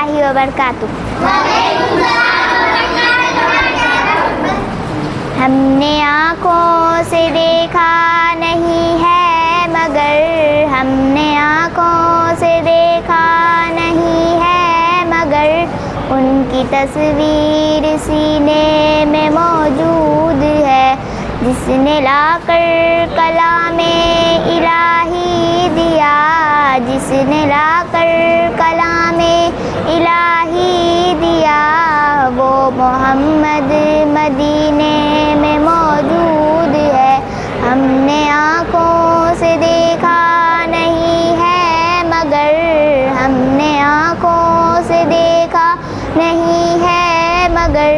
اللہ وبرکاتہ۔ ہم نے آنکھوں سے دیکھا نہیں ہے مگر، ہم نے آنکھوں سے دیکھا نہیں ہے مگر، ان کی تصویر سینے میں موجود ہے، جس نے لا کر کلام الہی دیا، جس نے لا کر کلام الہی دیا، وہ محمد مدینے میں موجود ہے۔ ہم نے آنکھوں سے دیکھا نہیں ہے مگر، ہم نے آنکھوں سے دیکھا نہیں ہے مگر،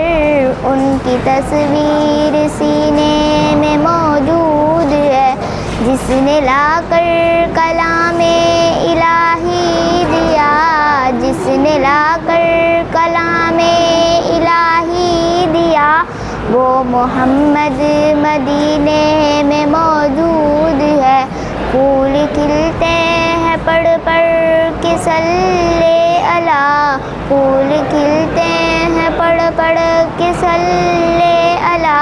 ان کی تصویر سینے میں موجود ہے، جس نے لا کر کلام الہی دیا، جس نے لا کر کلام الہی دیا، وہ محمد مدینے میں موجود ہے۔ پھول کھلتے ہیں پڑھ پڑھ کے صلی علی، پھول کھلتے ہیں پڑھ پڑھ کے صلی علی،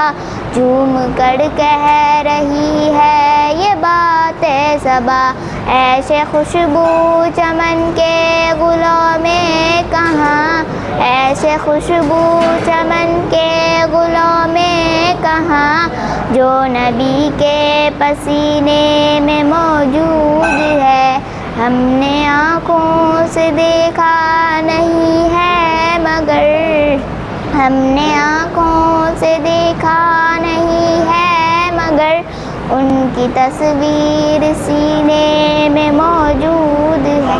جھوم کر کہہ رہی ہے یہ بات صبا، ایسے خوشبو چمن کے گلوں میں کہاں، ایسے خوشبو چمن کے گلوں میں کہاں، جو نبی کے پسینے میں موجود ہے۔ ہم نے آنکھوں سے دیکھا نہیں ہے مگر، ہم نے آنکھوں سے دیکھا نہیں ہے مگر، ان کی تصویر سینے میں موجود ہے۔